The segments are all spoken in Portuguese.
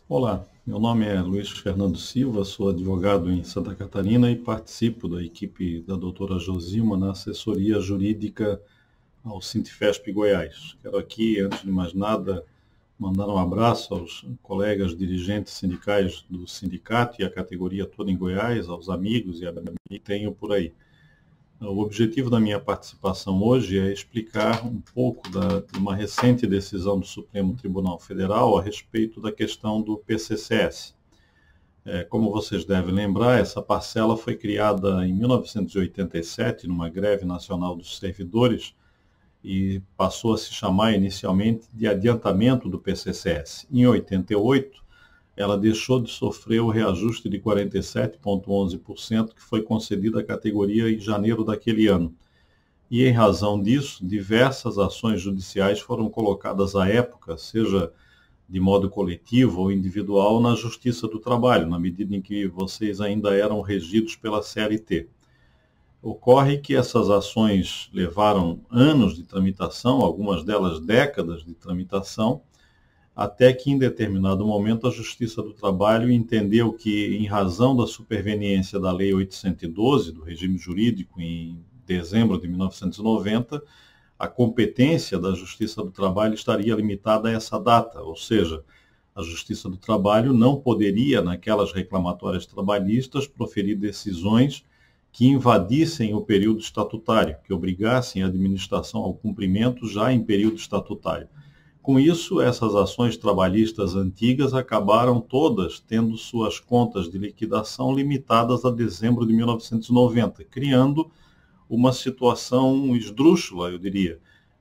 Olá, meu nome é Luiz Fernando Silva, sou advogado em Santa Catarina e participo da equipe da doutora Josilma na assessoria jurídica ao Sintifesp Goiás. Quero aqui, antes de mais nada, mandar um abraço aos colegas dirigentes sindicais do sindicato e a categoria toda em Goiás, aos amigos e amigos que tenho por aí. O objetivo da minha participação hoje é explicar um pouco de uma recente decisão do Supremo Tribunal Federal a respeito da questão do PCCS. Como vocês devem lembrar, essa parcela foi criada em 1987, numa greve nacional dos servidores, e passou a se chamar inicialmente de adiantamento do PCCS. Em 88, ela deixou de sofrer o reajuste de 47,11% que foi concedido à categoria em janeiro daquele ano. E, em razão disso, diversas ações judiciais foram colocadas à época, seja de modo coletivo ou individual, na Justiça do Trabalho, na medida em que vocês ainda eram regidos pela CLT. Ocorre que essas ações levaram anos de tramitação, algumas delas décadas de tramitação, até que em determinado momento a Justiça do Trabalho entendeu que, em razão da superveniência da Lei 812, do regime jurídico, em dezembro de 1990, a competência da Justiça do Trabalho estaria limitada a essa data, ou seja, a Justiça do Trabalho não poderia, naquelas reclamatórias trabalhistas, proferir decisões que invadissem o período estatutário, que obrigassem a administração ao cumprimento já em período estatutário. Com isso, essas ações trabalhistas antigas acabaram todas tendo suas contas de liquidação limitadas a dezembro de 1990, criando uma situação esdrúxula, eu diria,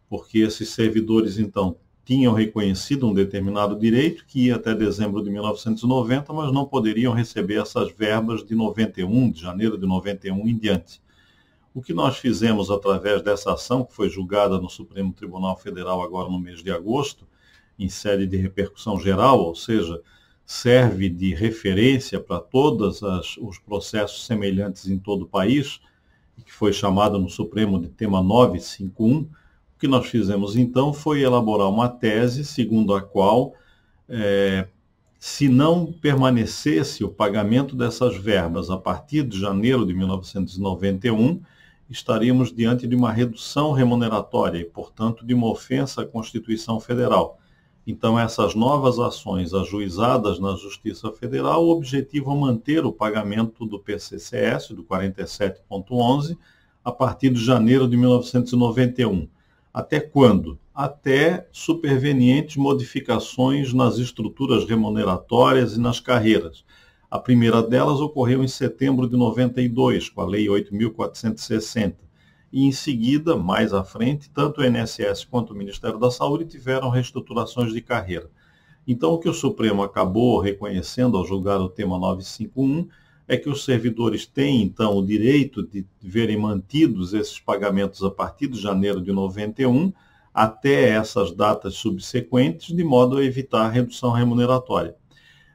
porque esses servidores, então, tinham reconhecido um determinado direito que ia até dezembro de 1990, mas não poderiam receber essas verbas de 91, de janeiro de 91 em diante. O que nós fizemos através dessa ação, que foi julgada no Supremo Tribunal Federal agora no mês de agosto, em sede de repercussão geral, ou seja, serve de referência para todos os processos semelhantes em todo o país, que foi chamado no Supremo de tema 951, o que nós fizemos então foi elaborar uma tese segundo a qual, se não permanecesse o pagamento dessas verbas a partir de janeiro de 1991, estaríamos diante de uma redução remuneratória e, portanto, de uma ofensa à Constituição Federal. Então, essas novas ações ajuizadas na Justiça Federal objetivam manter o pagamento do PCCS, do 47,11, a partir de janeiro de 1991. Até quando? Até supervenientes modificações nas estruturas remuneratórias e nas carreiras. A primeira delas ocorreu em setembro de 92, com a Lei 8.460. E, em seguida, mais à frente, tanto o INSS quanto o Ministério da Saúde tiveram reestruturações de carreira. Então, o que o Supremo acabou reconhecendo ao julgar o tema 951 é que os servidores têm, então, o direito de verem mantidos esses pagamentos a partir de janeiro de 91 até essas datas subsequentes, de modo a evitar a redução remuneratória.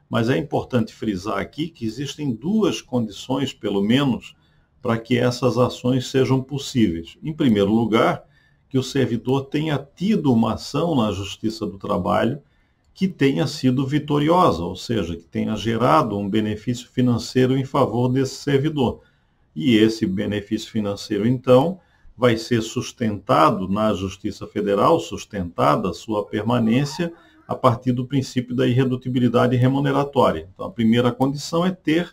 Mas é importante frisar aqui que existem duas condições, pelo menos, para que essas ações sejam possíveis. Em primeiro lugar, que o servidor tenha tido uma ação na Justiça do Trabalho que tenha sido vitoriosa, ou seja, que tenha gerado um benefício financeiro em favor desse servidor. E esse benefício financeiro, então, vai ser sustentado na Justiça Federal, sustentada a sua permanência, a partir do princípio da irredutibilidade remuneratória. Então, a primeira condição é ter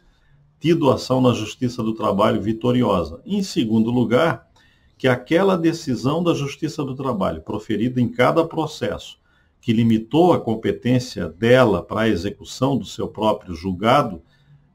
tido ação na Justiça do Trabalho vitoriosa. Em segundo lugar, que aquela decisão da Justiça do Trabalho, proferida em cada processo, que limitou a competência dela para a execução do seu próprio julgado,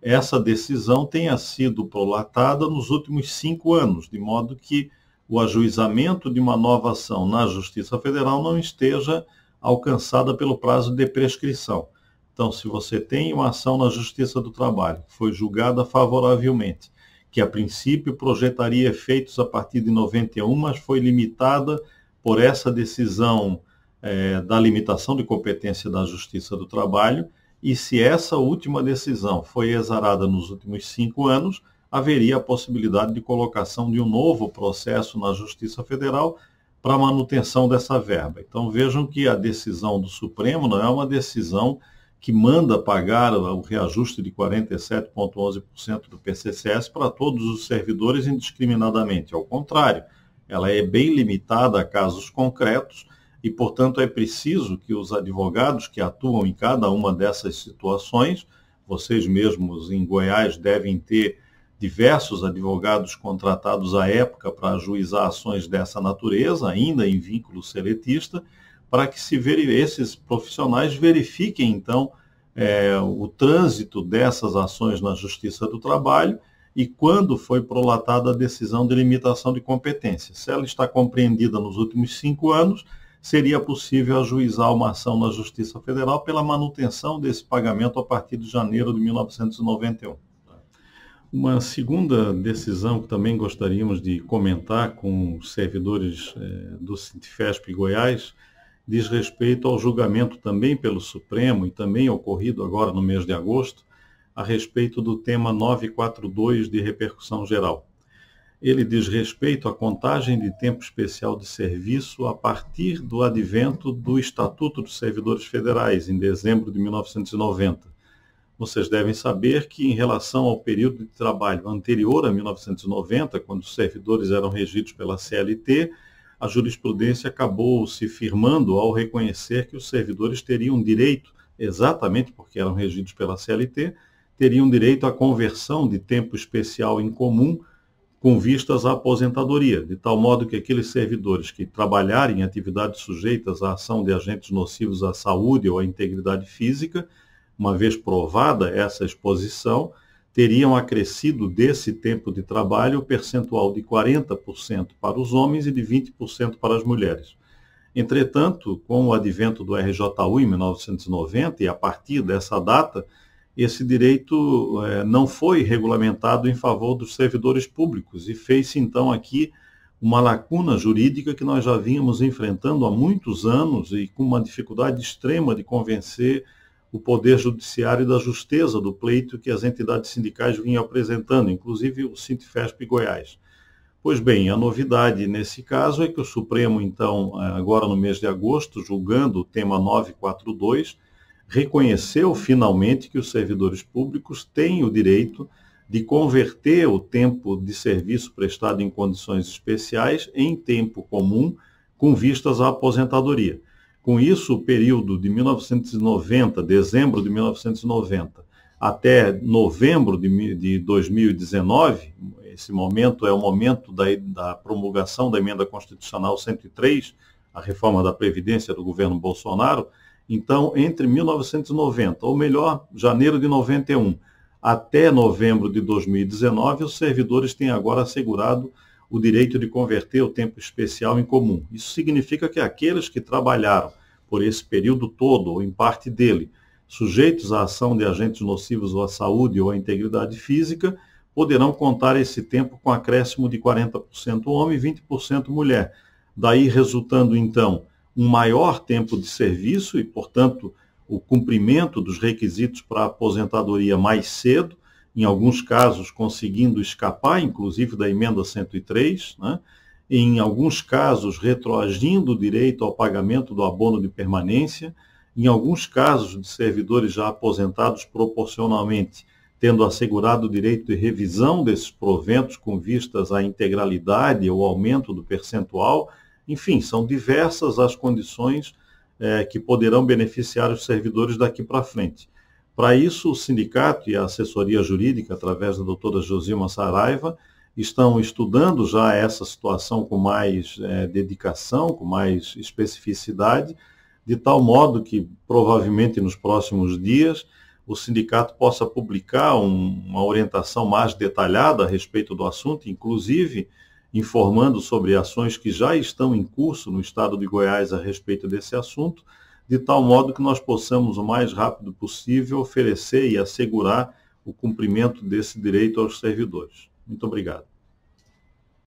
essa decisão tenha sido prolatada nos últimos 5 anos, de modo que o ajuizamento de uma nova ação na Justiça Federal não esteja alcançada pelo prazo de prescrição. Então, se você tem uma ação na Justiça do Trabalho, que foi julgada favoravelmente, que a princípio projetaria efeitos a partir de 91, mas foi limitada por essa decisão da limitação de competência da Justiça do Trabalho, e se essa última decisão foi exarada nos últimos 5 anos, haveria a possibilidade de colocação de um novo processo na Justiça Federal para a manutenção dessa verba. Então vejam que a decisão do Supremo não é uma decisão que manda pagar o reajuste de 47,11% do PCCS para todos os servidores indiscriminadamente. Ao contrário, ela é bem limitada a casos concretos e, portanto, é preciso que os advogados que atuam em cada uma dessas situações, vocês mesmos em Goiás devem ter diversos advogados contratados à época para ajuizar ações dessa natureza, ainda em vínculo seletista, para que esses profissionais verifiquem, então, o trânsito dessas ações na Justiça do Trabalho e quando foi prolatada a decisão de limitação de competência. Se ela está compreendida nos últimos 5 anos, seria possível ajuizar uma ação na Justiça Federal pela manutenção desse pagamento a partir de janeiro de 1991. Uma segunda decisão que também gostaríamos de comentar com os servidores do Sintefesp Goiás diz respeito ao julgamento também pelo Supremo e também ocorrido agora no mês de agosto, a respeito do tema 942 de repercussão geral. Ele diz respeito à contagem de tempo especial de serviço a partir do advento do Estatuto dos Servidores Federais, em dezembro de 1990. Vocês devem saber que, em relação ao período de trabalho anterior a 1990, quando os servidores eram regidos pela CLT, a jurisprudência acabou se firmando ao reconhecer que os servidores teriam direito, exatamente porque eram regidos pela CLT, teriam direito à conversão de tempo especial em comum com vistas à aposentadoria, de tal modo que aqueles servidores que trabalharem em atividades sujeitas à ação de agentes nocivos à saúde ou à integridade física, uma vez provada essa exposição, teriam acrescido desse tempo de trabalho o percentual de 40% para os homens e de 20% para as mulheres. Entretanto, com o advento do RJU em 1990, e a partir dessa data, esse direito não foi regulamentado em favor dos servidores públicos e fez-se então aqui uma lacuna jurídica que nós já vínhamos enfrentando há muitos anos e com uma dificuldade extrema de convencer o Poder Judiciário da justeza do pleito que as entidades sindicais vinham apresentando, inclusive o Sintefesp Goiás. Pois bem, a novidade nesse caso é que o Supremo, então, agora no mês de agosto, julgando o tema 942, reconheceu finalmente que os servidores públicos têm o direito de converter o tempo de serviço prestado em condições especiais em tempo comum com vistas à aposentadoria. Com isso, o período de 1990, dezembro de 1990, até novembro de 2019, esse momento é o momento da promulgação da Emenda Constitucional 103, a reforma da Previdência do governo Bolsonaro. Então, entre 1990, ou melhor, janeiro de 91, até novembro de 2019, os servidores têm agora assegurado o direito de converter o tempo especial em comum. Isso significa que aqueles que trabalharam por esse período todo, ou em parte dele, sujeitos à ação de agentes nocivos à saúde ou à integridade física, poderão contar esse tempo com acréscimo de 40% homem e 20% mulher. Daí resultando, então, um maior tempo de serviço e, portanto, o cumprimento dos requisitos para a aposentadoria mais cedo, em alguns casos conseguindo escapar, inclusive, da Emenda 103, né? Em alguns casos retroagindo o direito ao pagamento do abono de permanência, em alguns casos de servidores já aposentados proporcionalmente, tendo assegurado o direito de revisão desses proventos com vistas à integralidade ou aumento do percentual. Enfim, são diversas as condições que poderão beneficiar os servidores daqui para frente. Para isso, o sindicato e a assessoria jurídica, através da doutora Josilma Saraiva, estão estudando já essa situação com mais dedicação, com mais especificidade, de tal modo que, provavelmente nos próximos dias, o sindicato possa publicar uma orientação mais detalhada a respeito do assunto, inclusive informando sobre ações que já estão em curso no estado de Goiás a respeito desse assunto, de tal modo que nós possamos, o mais rápido possível, oferecer e assegurar o cumprimento desse direito aos servidores. Muito obrigado.